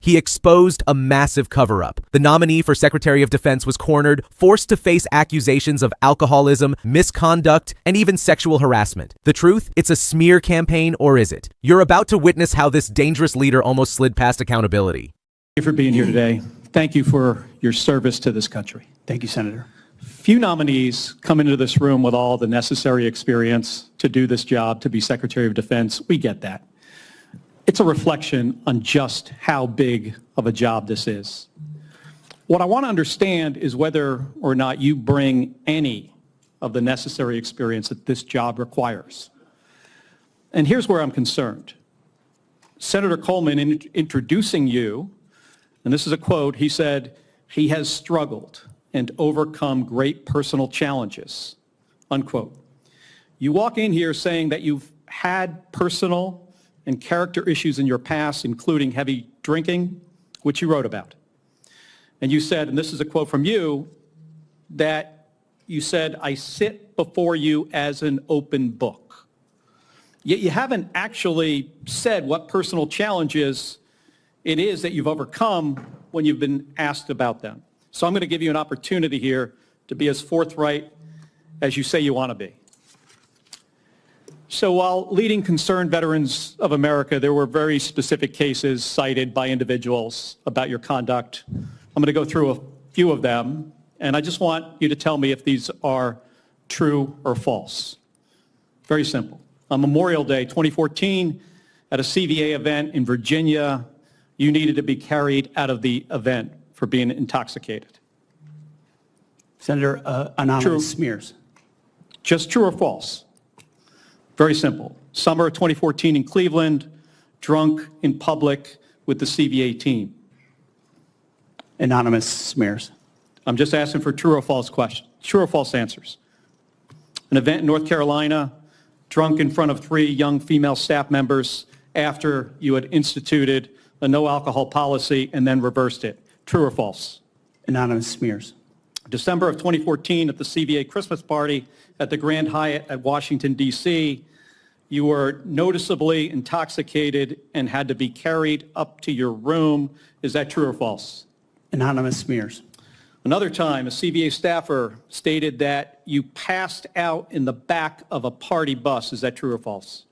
He exposed a massive cover-up. The nominee for Secretary of Defense was cornered, forced to face accusations of alcoholism, misconduct, and even sexual harassment. The truth? It's a smear campaign, or is it? You're about to witness how this dangerous leader almost slid past accountability. Thank you for being here today. Thank you for your service to this country. Thank you, Senator. Few nominees come into this room with all the necessary experience to do this job, to be Secretary of Defense. We get that. It's a reflection on just how big of a job this is. What I want to understand is whether or not you bring any of the necessary experience that this job requires. And here's where I'm concerned. Senator Coleman, in introducing you, and this is a quote, he said, "He has struggled and overcome great personal challenges," unquote. You walk in here saying that you've had personal and character issues in your past, including heavy drinking, which you wrote about. And you said, and this is a quote from you, that you said, "I sit before you as an open book." Yet you haven't actually said what personal challenges it is that you've overcome when you've been asked about them. So I'm going to give you an opportunity here to be as forthright as you say you want to be. So while leading concerned veterans of America, there were very specific cases cited by individuals about your conduct. I'm going to go through a few of them, and I just want you to tell me if these are true or false. Very simple. On Memorial Day 2014, at a CVA event in Virginia, you needed to be carried out of the event for being intoxicated. Senator, anonymous smears. Just true or false? Very simple. Summer of 2014 in Cleveland, drunk in public with the CVA team. Anonymous smears. I'm just asking for true or false questions, true or false answers. An event in North Carolina, drunk in front of 3 young female staff members after you had instituted a no alcohol policy and then reversed it. True or false? Anonymous smears. December of 2014 at the CVA Christmas party at the Grand Hyatt at Washington, D.C., you were noticeably intoxicated and had to be carried up to your room. Is that true or false? Anonymous smears. Another time, a CVA staffer stated that you passed out in the back of a party bus. Is that true or false?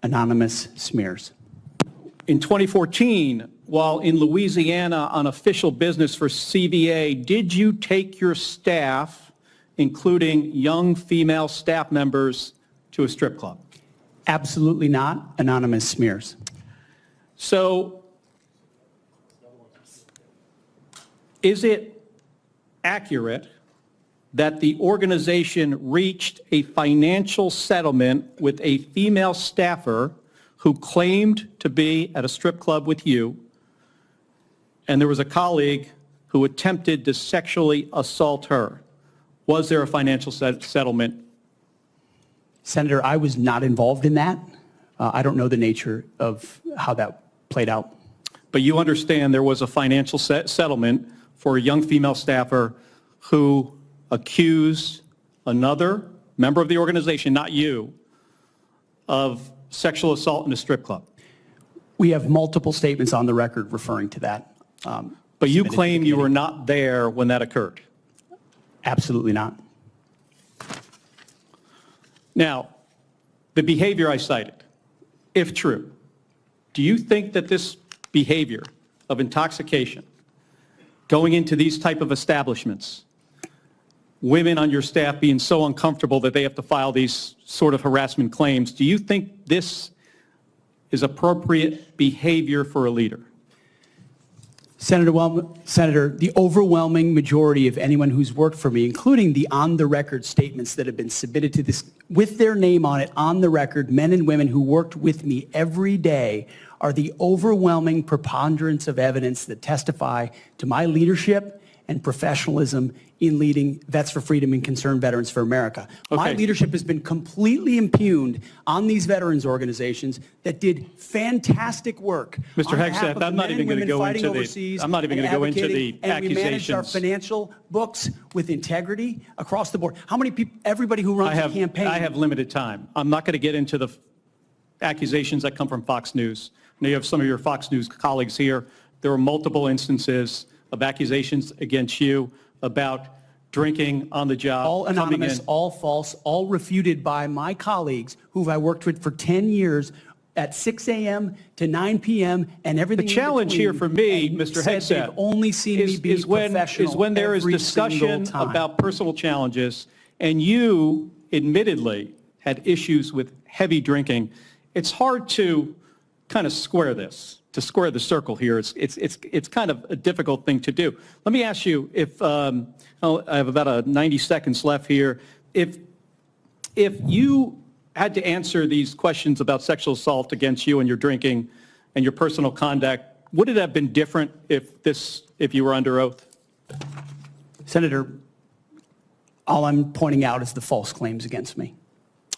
Anonymous smears. In 2014, while in Louisiana on official business for CVA, did you take your staff, including young female staff members, to a strip club? Absolutely not. Anonymous smears. So, is it accurate that the organization reached a financial settlement with a female staffer who claimed to be at a strip club with you, and there was a colleague who attempted to sexually assault her? Was there a financial settlement? Senator, I was not involved in that. I don't know the nature of how that played out. But you understand there was a financial settlement for a young female staffer who accused another member of the organization, not you, of sexual assault in a strip club. We have multiple statements on the record referring to that. But you claim you were not there when that occurred. Absolutely not. Now, the behavior I cited, if true, do you think that this behavior of intoxication, going into these type of establishments, women on your staff being so uncomfortable that they have to file these sort of harassment claims, do you think this is appropriate behavior for a leader? Senator, the overwhelming majority of anyone who's worked for me, including the on-the-record statements that have been submitted to this, with their name on it, on the record, men and women who worked with me every day, are the overwhelming preponderance of evidence that testify to my leadership and professionalism in leading Vets for Freedom and Concerned Veterans for America. Okay. My leadership has been completely impugned on these veterans organizations that did fantastic work. Mr. Hegseth, I'm not even going to go into the accusations. And we managed our financial books with integrity across the board. How many people, everybody who runs a campaign. I have limited time. I'm not going to get into the accusations that come from Fox News. I know you have some of your Fox News colleagues here. there were multiple instances of accusations against you about drinking on the job. All anonymous, all false, all refuted by my colleagues who I worked with for 10 years at 6 a.m. to 9 p.m. and everything The challenge here for me, Mr. Hegseth, they've only seen me be professional is when there is every discussion single time. about personal challenges and you admittedly had issues with heavy drinking. It's hard to kind of square this, to square the circle here. It's kind of a difficult thing to do. Let me ask you if, I have about 90 seconds left here. If you had to answer these questions about sexual assault against you and your drinking and your personal conduct, would it have been different if you were under oath? Senator, all I'm pointing out is the false claims against me.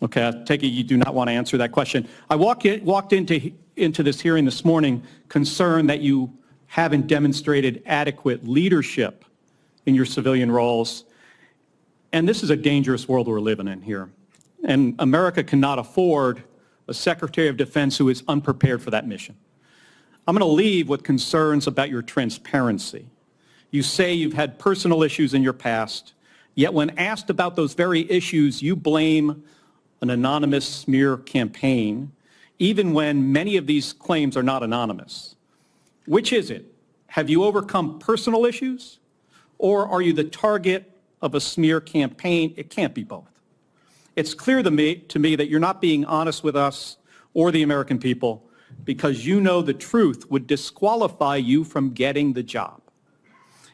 Okay, I take it you do not want to answer that question. I walked into this hearing this morning concerned that you haven't demonstrated adequate leadership in your civilian roles. And this is a dangerous world we're living in here. And America cannot afford a Secretary of Defense who is unprepared for that mission. I'm going to leave with concerns about your transparency. You say you've had personal issues in your past, yet when asked about those very issues, you blame an anonymous smear campaign, even when many of these claims are not anonymous. Which is it? Have you overcome personal issues, or are you the target of a smear campaign? It can't be both. It's clear to me that you're not being honest with us or the American people because you know the truth would disqualify you from getting the job.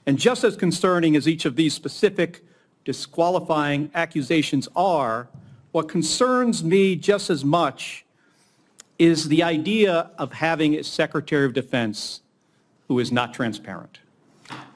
And just as concerning as each of these specific disqualifying accusations are, what concerns me just as much is the idea of having a Secretary of Defense who is not transparent.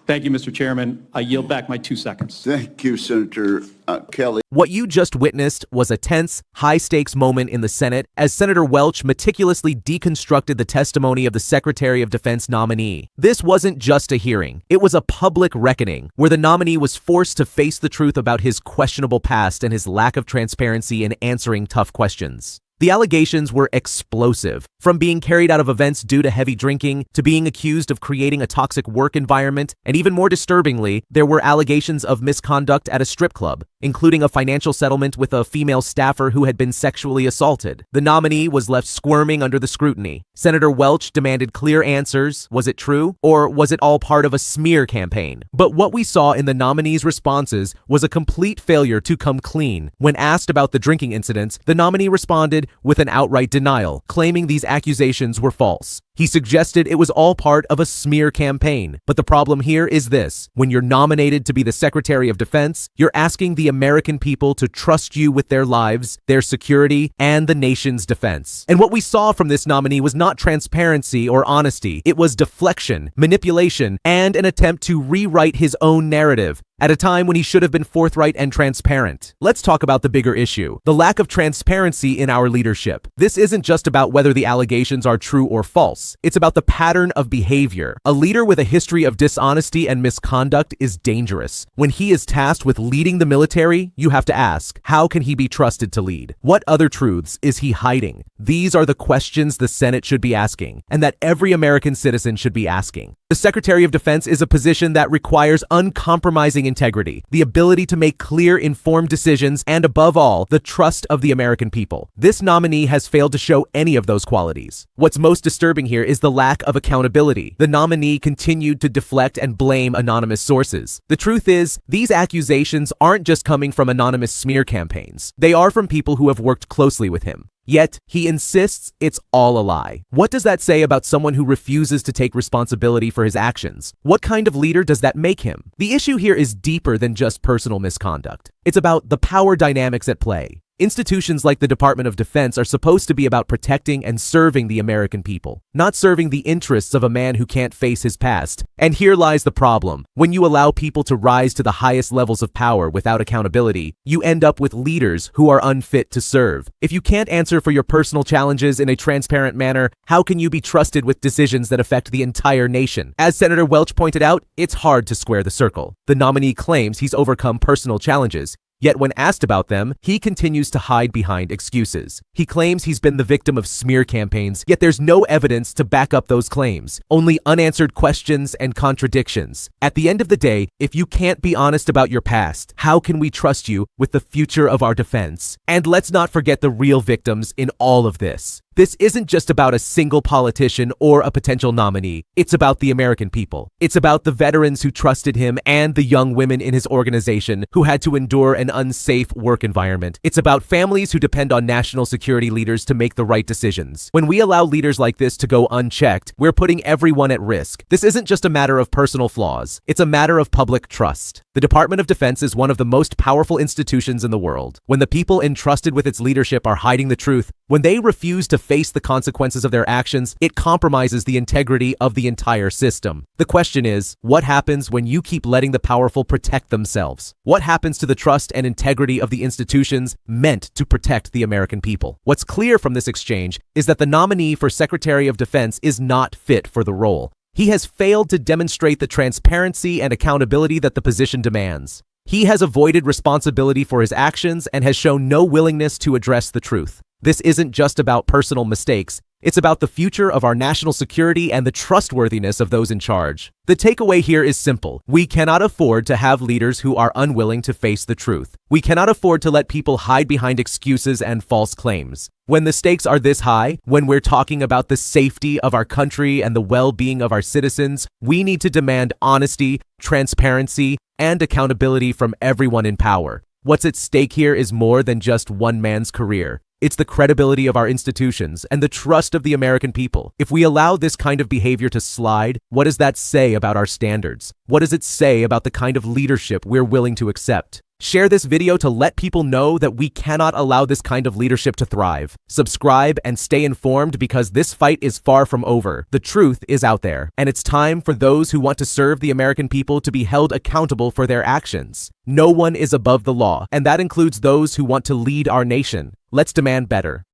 Thank you, Mr. Chairman. I yield back my 2 seconds. Thank you, Senator Kelly. What you just witnessed was a tense, high-stakes moment in the Senate as Senator Welch meticulously deconstructed the testimony of the Secretary of Defense nominee. This wasn't just a hearing. It was a public reckoning where the nominee was forced to face the truth about his questionable past and his lack of transparency in answering tough questions. The allegations were explosive, from being carried out of events due to heavy drinking to being accused of creating a toxic work environment, and even more disturbingly, there were allegations of misconduct at a strip club, including a financial settlement with a female staffer who had been sexually assaulted. The nominee was left squirming under the scrutiny. Senator Welch demanded clear answers. Was it true? Or was it all part of a smear campaign? But what we saw in the nominee's responses was a complete failure to come clean. When asked about the drinking incidents, the nominee responded with an outright denial, claiming these accusations were false. He suggested it was all part of a smear campaign. But the problem here is this: when you're nominated to be the Secretary of Defense, you're asking the American people to trust you with their lives, their security, and the nation's defense. And what we saw from this nominee was not transparency or honesty. It was deflection, manipulation, and an attempt to rewrite his own narrative at a time when he should have been forthright and transparent. Let's talk about the bigger issue: the lack of transparency in our leadership. This isn't just about whether the allegations are true or false. It's about the pattern of behavior. A leader with a history of dishonesty and misconduct is dangerous. When he is tasked with leading the military, you have to ask, how can he be trusted to lead? What other truths is he hiding? These are the questions the Senate should be asking, and that every American citizen should be asking. The Secretary of Defense is a position that requires uncompromising integrity, the ability to make clear, informed decisions, and above all, the trust of the American people. This nominee has failed to show any of those qualities. What's most disturbing here is the lack of accountability. The nominee continued to deflect and blame anonymous sources. The truth is, these accusations aren't just coming from anonymous smear campaigns. They are from people who have worked closely with him. Yet, he insists it's all a lie. What does that say about someone who refuses to take responsibility for his actions? What kind of leader does that make him? The issue here is deeper than just personal misconduct. It's about the power dynamics at play. Institutions like the Department of Defense are supposed to be about protecting and serving the American people, not serving the interests of a man who can't face his past. And here lies the problem. When you allow people to rise to the highest levels of power without accountability, you end up with leaders who are unfit to serve. If you can't answer for your personal challenges in a transparent manner, how can you be trusted with decisions that affect the entire nation? As Senator Welch pointed out, it's hard to square the circle. The nominee claims he's overcome personal challenges, Yet when asked about them, he continues to hide behind excuses. He claims he's been the victim of smear campaigns, yet there's no evidence to back up those claims, only unanswered questions and contradictions. At the end of the day, if you can't be honest about your past, how can we trust you with the future of our defense? And let's not forget the real victims in all of this. This isn't just about a single politician or a potential nominee. It's about the American people. It's about the veterans who trusted him and the young women in his organization who had to endure an unsafe work environment. It's about families who depend on national security leaders to make the right decisions. When we allow leaders like this to go unchecked, we're putting everyone at risk. This isn't just a matter of personal flaws. It's a matter of public trust. The Department of Defense is one of the most powerful institutions in the world. When the people entrusted with its leadership are hiding the truth, when they refuse to face the consequences of their actions, it compromises the integrity of the entire system. The question is, what happens when you keep letting the powerful protect themselves? What happens to the trust and integrity of the institutions meant to protect the American people? What's clear from this exchange is that the nominee for Secretary of Defense is not fit for the role. He has failed to demonstrate the transparency and accountability that the position demands. He has avoided responsibility for his actions and has shown no willingness to address the truth. This isn't just about personal mistakes. It's about the future of our national security and the trustworthiness of those in charge. The takeaway here is simple. We cannot afford to have leaders who are unwilling to face the truth. We cannot afford to let people hide behind excuses and false claims. When the stakes are this high, when we're talking about the safety of our country and the well-being of our citizens, we need to demand honesty, transparency, and accountability from everyone in power. What's at stake here is more than just one man's career. It's the credibility of our institutions and the trust of the American people. If we allow this kind of behavior to slide, what does that say about our standards? What does it say about the kind of leadership we're willing to accept? Share this video to let people know that we cannot allow this kind of leadership to thrive. Subscribe and stay informed because this fight is far from over. The truth is out there, and it's time for those who want to serve the American people to be held accountable for their actions. No one is above the law, and that includes those who want to lead our nation. Let's demand better.